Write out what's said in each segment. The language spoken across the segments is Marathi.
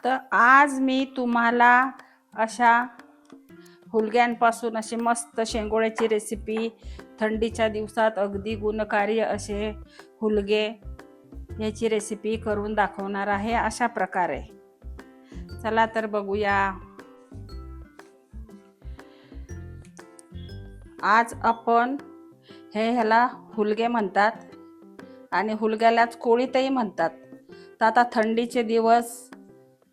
तर आज मी तुम्हाला अशा हुलग्यांपासून अशी मस्त शेंगोळ्याची रेसिपी, थंडीच्या दिवसात अगदी गुणकारी असे हुलगे याची रेसिपी करून दाखवणार आहे अशा प्रकारे. चला तर बघूया. आज आपण ह्याला हुलगे म्हणतात आणि हुलग्यालाच कोळीतही म्हणतात. तर आता थंडीचे दिवस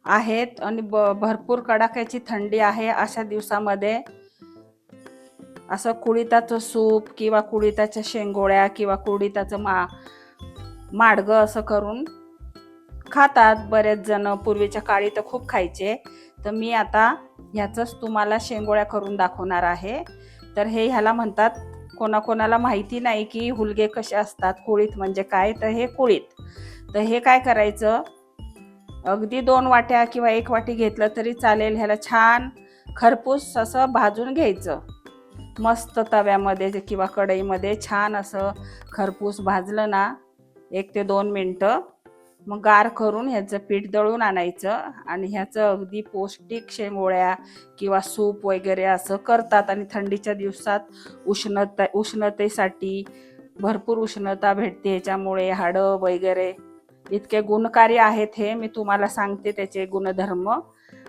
आहेत आणि भरपूर कडाक्याची थंडी आहे. अशा दिवसामध्ये असं कुळिताचं सूप किंवा कुळिताच्या शेंगोळ्या किंवा कुळिताचं माडगं असं करून खातात बरेच जण. पूर्वीच्या काळी तर खूप खायचे. तर मी आता ह्याचंच तुम्हाला शेंगोळ्या करून दाखवणार आहे. तर ह्याला म्हणतात, कोणाकोणाला माहिती नाही की हुलगे कसे असतात, कुळीत म्हणजे काय. तर हे कुळीत. तर हे काय करायचं, अगदी 2 वाट्या किंवा 1 वाटी घेतलं तरी चालेल. ह्याला छान खरपूस असं भाजून घ्यायचं मस्त तव्यामध्ये किंवा कढईमध्ये. छान असं खरपूस भाजलं ना 1 ते 2 मिनटं, मग गार करून ह्याचं पीठ दळून आणायचं आणि ह्याचं अगदी पौष्टिक शेंगोळ्या किंवा सूप वगैरे असं करतात. आणि थंडीच्या दिवसात उष्णतेसाठी भरपूर उष्णता भेटते, ह्याच्यामुळे हाडं वगैरे इतके गुणकारी आहेत. हे मी तुम्हाला सांगते त्याचे गुणधर्म.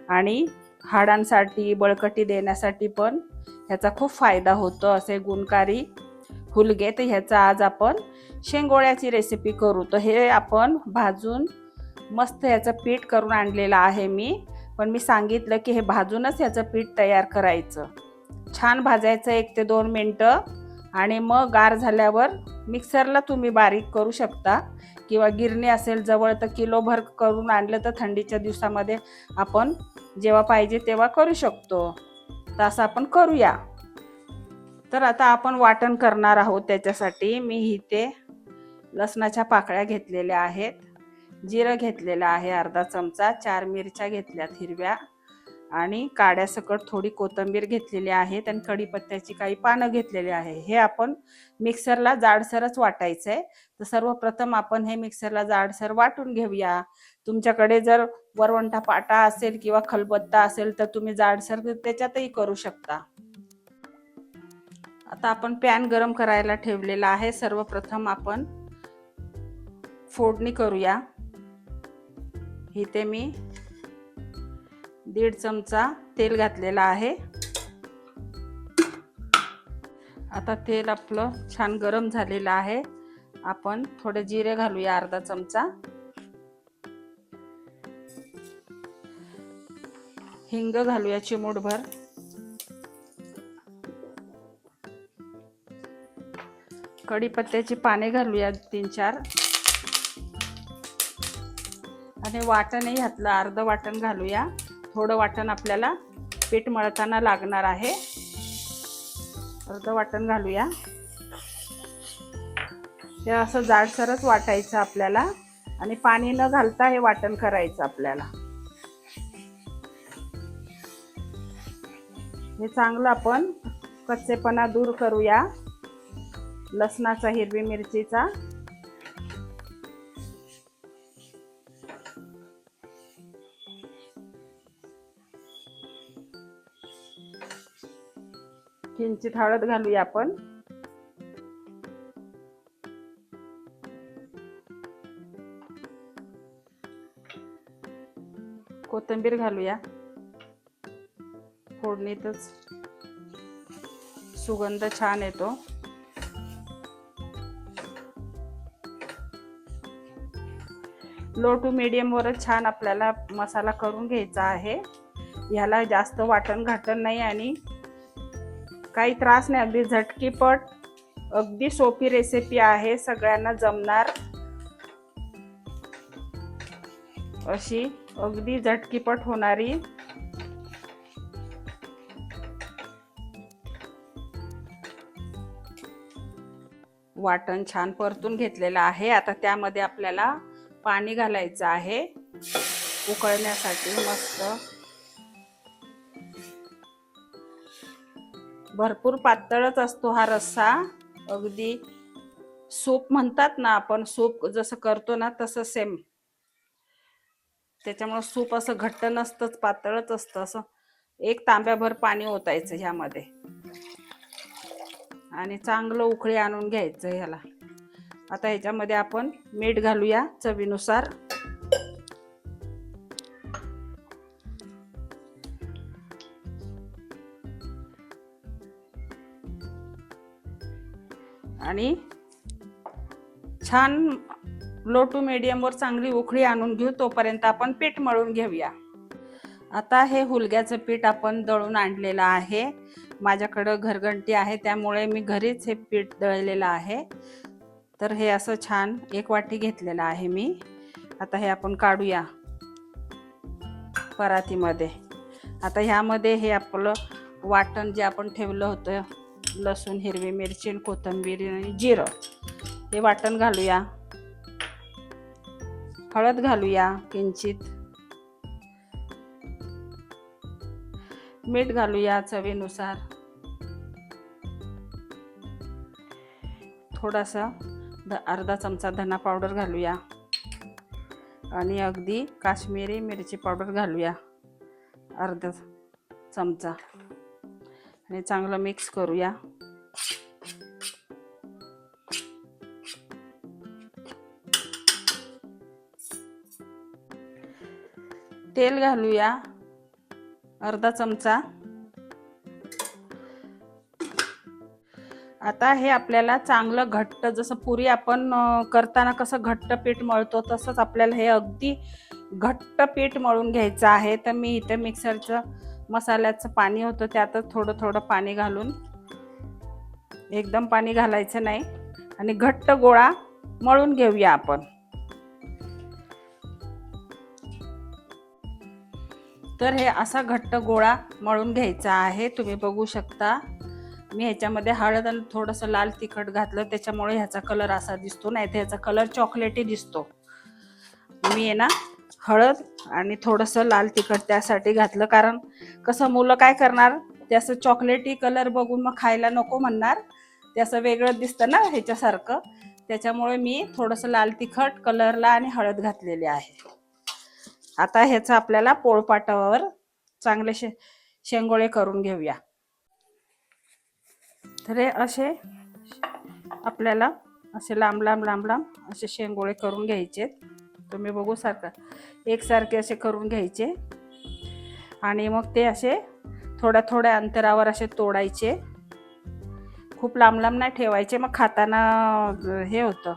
आणि हाडांसाठी बळकटी देण्यासाठी पण ह्याचा खूप फायदा होतो, असे गुणकारी हुलगे. तर ह्याचा आज आपण शेंगोळ्याची रेसिपी करू. तर हे आपण भाजून मस्त ह्याचं पीठ करून आणलेलं आहे मी. पण मी सांगितलं की हे भाजूनच ह्याचं पीठ तयार करायचं. छान भाजायचं 1 ते 2 मिनटं आणि मग गार झाल्यावर मिक्सरला तुम्ही बारीक करू शकता किंवा गिरणी असेल जवळ तर किलोभर करून आणलं तर थंडीच्या दिवसामध्ये आपण जेव्हा पाहिजे तेव्हा करू शकतो. तसं आपण करूया. तर आता आपण वाटण करणार आहोत. त्याच्यासाठी मी इथे लसणाच्या पाकळ्या घेतलेल्या आहेत, जिरं घेतलेलं आहे अर्धा चमचा, 4 मिरच्या घेतल्यात हिरव्या आणि काड्यासकट थोडी कोथिंबीर घेतलेली आहेत आणि कढीपत्त्याची काही पानं घेतलेली आहे. हे आपण मिक्सरला जाडसरच वाटायचं आहे. तर सर्वप्रथम आपण हे मिक्सरला जाडसर वाटून घेऊया. तुमच्याकडे जर वरवंटा पाटा असेल किंवा खलबत्ता असेल तर तुम्ही जाडसर त्याच्यातही करू शकता. आता आपण पॅन गरम करायला ठेवलेला आहे. सर्वप्रथम आपण फोडणी करूया. इथे मी 1.5 चमचा तेल घातलेला आहे. आता तेल आपलं छान गरम झालेलं आहे. आपण थोडे जिरे घालूया अर्धा चमचा, हिंग घालूया चिमूटभर, कढीपत्त्याची पाने घालूया 3-4 आणि वाटणही घातलं, अर्ध वाटण घालूया. थोडं वाटण आपल्याला पीठ मळताना लागणार आहे. अर्ध वाटण घालूया. हे असं जाडसरच वाटायचं आपल्याला आणि पाणी न घालता हे वाटण करायचं आपल्याला. हे चांगलं आपण कच्चेपणा दूर करूया लसणाचा, हिरवी मिरचीचा. किंचित हळद घालूया आपण. कोथिंबीर घालूया. फोडणीतच सुगंध छान येतो. लो टू मीडियम वरच छान आपल्याला मसाला करून घ्यायचा आहे. ह्याला जास्त वाटण घाटण नाही आणि काही त्रास नाही. अगदी झटकीपट, अगदी सोपी रेसिपी आहे, सगळ्यांना जमणार अशी अगदी झटकीपट होणारी. वाटण छान परतून घेतलेलं आहे. आता त्यामध्ये आपल्याला पाणी घालायचं आहे उकळण्यासाठी. मस्त भरपूर पातळच असतो हा रस्सा. अगदी सूप म्हणतात ना आपण, सूप जसं करतो ना तसं सेम. त्याच्यामुळे सूप असं घट्ट नसतंच, पातळच असतं. असं 1 तांब्याभर पाणी ओतायचं ह्यामध्ये आणि चांगलं उकळी आणून घ्यायचं ह्याला. आता ह्याच्यामध्ये आपण मीठ घालूया चवीनुसार. आणि छान लो टू मीडियमवर चांगली उकळी आणून घेऊ, तोपर्यंत आपण पीठ मळून घेऊया. आता हे हुलग्याचं पीठ आपण दळून आणलेलं आहे. माझ्याकडं घरघंटी आहे, त्यामुळे मी घरीच हे पीठ दळलेलं आहे. तर हे असं छान 1 वाटी घेतलेलं आहे मी. आता हे आपण काढूया परातीमध्ये. आता ह्यामध्ये हे आपलं वाटण जे आपण ठेवलं होतं, लसूण, हिरवी मिरची, कोथिंबीर आणि जिरं, हे वाटण घालूया. हळद घालूया किंचित, मीठ घालूया चवीनुसार, थोडासा अर्धा चमचा धना पावडर घालूया आणि अगदी काश्मीरी मिरची पावडर घालूया अर्धा चमचा आणि चांगलं मिक्स करूया. तेल घालूया अर्धा चमचा. आता हे आपल्याला चांगलं घट्ट, जसं पुरी आपण करताना कसं घट्ट पीठ मळतो तसंच आपल्याला हे अगदी घट्ट पीठ मळून घ्यायचं आहे. तर मी इथे मिक्सरचं मसाल्याचं पाणी होतं, त्यातच थोडं थोडं पाणी घालून, एकदम पाणी घालायचं नाही, आणि घट्ट गोळा मळून घेऊया आपण. तर हे असा घट्ट गोळा मळून घ्यायचा आहे. तुम्ही बघू शकता मी ह्याच्यामध्ये हळद आणि थोडंसं लाल तिखट घातलं, त्याच्यामुळे ह्याचा कलर असा दिसतो, नाही तर ह्याचा कलर चॉकलेटी दिसतो. मी आहे ना हळद आणि थोडंसं लाल तिखट त्यासाठी घातलं, कारण कसं मुलं काय करणार, ते असं चॉकलेटी कलर बघून मग खायला नको म्हणणार, ते असं वेगळं दिसतं ना ह्याच्यासारखं. त्याच्यामुळे मी थोडंसं लाल तिखट कलरला आणि हळद घातलेली आहे. आता ह्याचं आपल्याला पोळपाटावर चांगले शेंगोळे करून घेऊया. तर हे असे आपल्याला असे लांब लांब लांब लांब असे शेंगोळे करून घ्यायचे. तुम्ही बघू सारखं एकसारखे असे करून घ्यायचे आणि मग ते असे थोड्या थोड्या अंतरावर असे तोडायचे. खूप लांब लांब नाही ठेवायचे, मग खाताना हे होतं.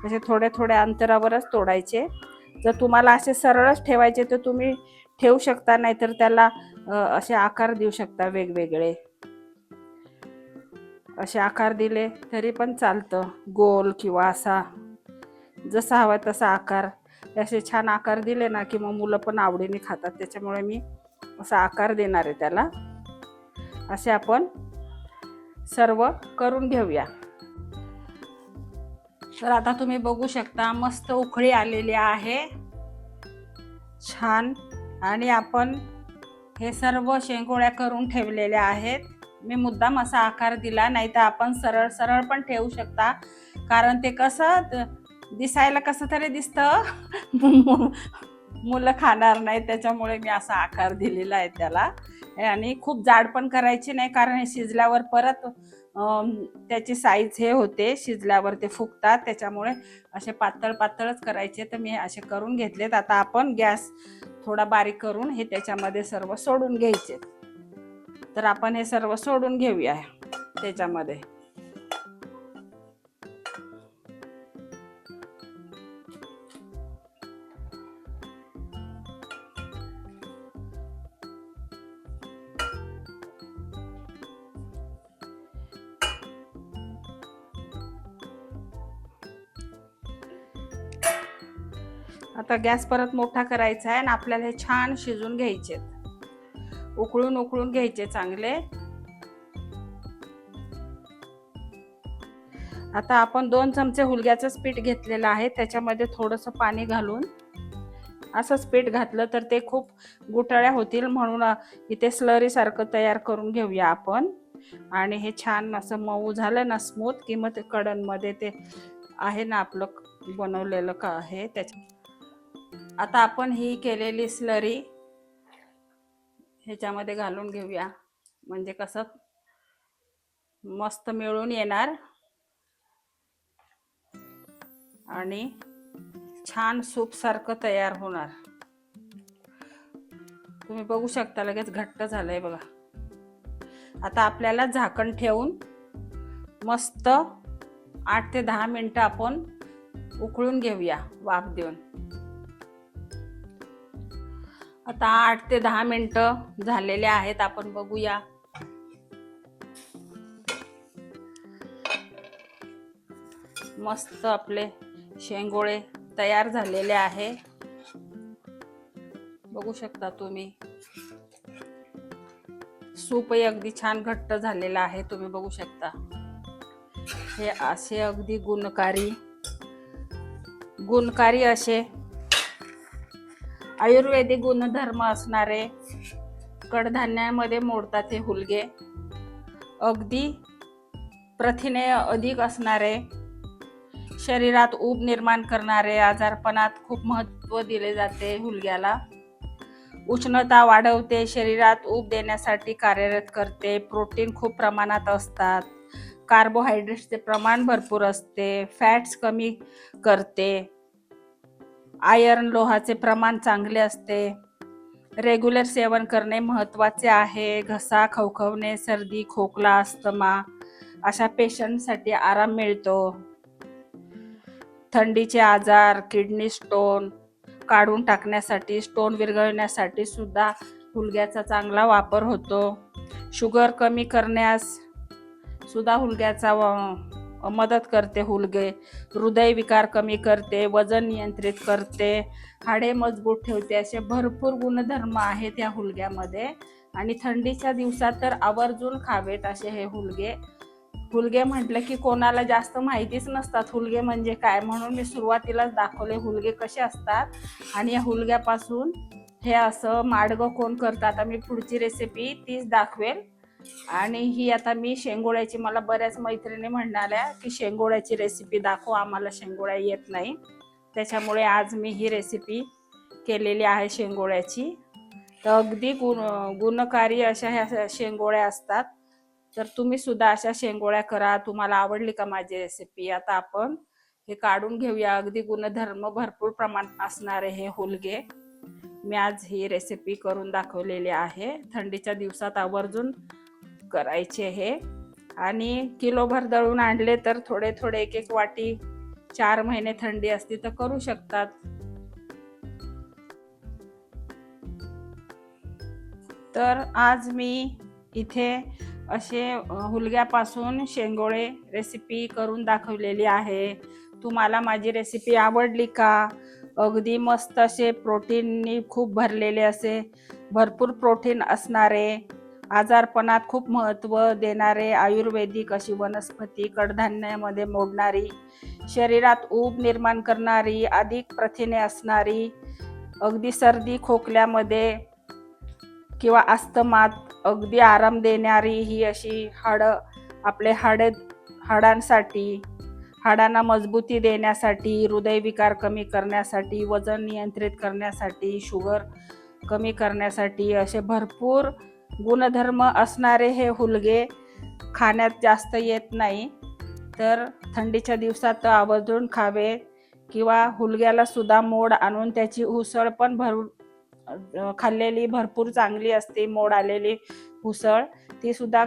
असे थोड्या थोड्या अंतरावरच तोडायचे. जर तुम्हाला असे सरळच ठेवायचे तर तुम्ही ठेवू शकता, नाहीतर त्याला असे आकार देऊ शकता वेगवेगळे. असे आकार दिले तरी पण चालतं, गोल किंवा असा, जसा हवा तसा आकार. असे छान आकार दिले ना की मग मुलं पण आवडीने खातात. त्याच्यामुळे मी असा आकार देणार आहे त्याला. असे आपण सर्व करून घेऊया. तर आता तुम्ही बघू शकता मस्त उकळी आलेली आहे छान, आणि आपण हे सर्व शेंगोळ्या करून ठेवलेल्या आहेत. मी मुद्दाम असा आकार दिला, नाही तर आपण सरळ सरळ पण ठेवू शकता, कारण ते कसं दिसायला कसं तरी दिसतं, मुलं खाणार नाही, त्याच्यामुळे मी असा आकार दिलेला आहे त्याला. आणि खूप जाड पण करायची नाही, कारण हे शिजल्यावर परत त्याची साईज हे होते, शिजल्यावर ते फुगतात, त्याच्यामुळे असे पातळ पातळच करायचे. तर मी असे करून घेतलेत. आता आपण गॅस थोडा बारीक करून हे त्याच्यामध्ये सर्व सोडून घ्यायचे. तर आपण हे सर्व सोडून घेऊया त्याच्यामध्ये. आता गॅस परत मोठा करायचा आहे आणि आपल्याला हे छान शिजून घ्यायचे, उकळून उकळून घ्यायचे चांगले. आता आपण 2 चमचे हुलग्याचंच पीठ घेतलेलं आहे, त्याच्यामध्ये थोडंसं पाणी घालून असंच पीठ घातलं तर ते खूप गुठळ्या होतील, म्हणून इथे स्लरी सारखं तयार करून घेऊया आपण. आणि हे छान असं मऊ झालं ना स्मूथ, की मग ते कढईमध्ये ते आहे ना आपलं बनवलेलं का आहे त्याच्या आता आपण ही केलेली स्लरी ह्याच्यामध्ये घालून घेऊया, म्हणजे कसं मस्त मिळून येणार आणि छान सूप सारखं तयार होणार. तुम्ही बघू शकता लगेच घट्ट झालंय बघा. आता आपल्याला झाकण ठेवून मस्त 8 ते 10 मिनिटं आपण उकळून घेऊया वाफ देऊन. आता 8 ते 10 मिनिटं झालेले आहेत. आपण बघूया. मस्त आपले शेंगोळे तयार झालेले आहे. बघू शकता तुम्ही. सूपही अगदी छान घट्ट झालेला आहे. तुम्ही बघू शकता. हे असे अगदी गुणकारी असे आयुर्वेदिक गुणधर्म असणारे कडधान्यामध्ये मोडतात हे हुलगे. अगदी प्रथिने अधिक असणारे, शरीरात ऊब निर्माण करणारे, आजारपणात खूप महत्त्व दिले जाते हुलग्याला. उष्णता वाढवते, शरीरात ऊब देण्यासाठी कार्यरत करते. प्रोटीन खूप प्रमाणात असतात. कार्बोहायड्रेट्सचे प्रमाण भरपूर असते. फॅट्स कमी करते. आयर्न लोहाचे प्रमाण चांगले असते. रेग्युलर सेवन करणे महत्त्वाचे आहे. घसा खवखवणे, सर्दी, खोकला, अस्थमा अशा पेशंटसाठी आराम मिळतो. थंडीचे आजार, किडनी स्टोन काढून टाकण्यासाठी, स्टोन विरघळण्यासाठी सुद्धा हुलग्याचा चांगला वापर होतो. शुगर कमी करण्यास सुद्धा हुलग्याचा मदत करते. हुलगे हृदयविकार कमी करते, वजन नियंत्रित करते, हाडे मजबूत ठेवते. असे भरपूर गुणधर्म आहेत या हुलग्यामध्ये. आणि थंडीच्या दिवसात तर आवर्जून खावेत असे हे हुलगे. हुलगे म्हटलं की कोणाला जास्त माहितीच नसतात हुलगे म्हणजे काय, म्हणून मी सुरुवातीलाच दाखवले हुलगे कसे असतात. आणि या हुलग्यापासून हे असं माडगं कोण करतात. आता मी पुढची रेसिपी तीच दाखवेल. आणि ही आता मी शेंगोळ्याची, मला बऱ्याच मैत्रिणी म्हणाल्या की शेंगोळ्याची रेसिपी दाखव, आम्हाला शेंगोळ्या येत नाही. त्याच्यामुळे आज मी ही रेसिपी केलेली आहे शेंगोळ्याची. तर अगदी गुणकारी अशा ह्या शेंगोळ्या असतात. तर तुम्ही सुद्धा अशा शेंगोळ्या करा. तुम्हाला आवडली का माझी रेसिपी? आता आपण हे काढून घेऊया. अगदी गुणधर्म भरपूर प्रमाणात असणारे हे हुलगे मी आज ही रेसिपी करून दाखवलेली आहे. थंडीच्या दिवसात आवर्जून करायचे हे. आणि किलोभर दळून आणले तर थोडे थोडे एक एक वाटी, 4 महिने थंडी असती तर करू शकतात. तर आज मी इथे असे हुलग्यापासून शेंगोळे रेसिपी करून दाखवलेली आहे. तुम्हाला माझी रेसिपी आवडली का? अगदी मस्त असे प्रोटीननी खूप भरलेले असे भरपूर प्रोटीन असणारे, आजारपणात खूप महत्त्व देणारे आयुर्वेदिक अशी वनस्पती कडधान्यामध्ये मोडणारी, शरीरात ऊब निर्माण करणारी, अधिक प्रथिने असणारी, अगदी सर्दी खोकल्यामध्ये किंवा अस्थमात अगदी आराम देणारी ही अशी आपले हाडांसाठी, हाडांना मजबूती देण्यासाठी, हृदयविकार कमी करण्यासाठी, वजन नियंत्रित करण्यासाठी, शुगर कमी करण्यासाठी असे भरपूर गुणधर्म असणारे हे हुलगे खाण्यात जास्त येत नाही. तर थंडीच्या दिवसात आवर्जून खावे. किंवा हुलग्याला सुद्धा मोड आणून त्याची उसळ पण खाल्लेली भरपूर चांगली असते. मोड आलेली उसळ ती सुद्धा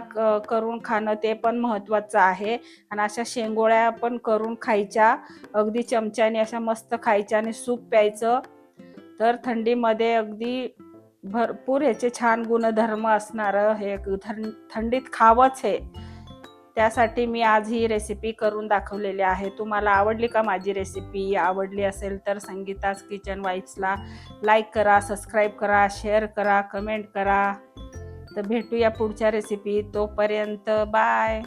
करून खाणं ते पण महत्त्वाचं आहे. आणि अशा शेंगोळ्या पण करून खायच्या, अगदी चमच्याने अशा मस्त खायच्या आणि सूप प्यायचं. तर थंडीमध्ये अगदी भरपूर ह्याचे छान गुणधर्म असणारं हे थंडीत खावंच हे. त्यासाठी मी आज ही रेसिपी करून दाखवलेली आहे. तुम्हाला आवडली का माझी रेसिपी? आवडली असेल तर संगीताज किचन वाईब्सला लाईक करा, सबस्क्राईब करा, शेअर करा, कमेंट करा. तर भेटूया पुढच्या रेसिपी. तोपर्यंत बाय.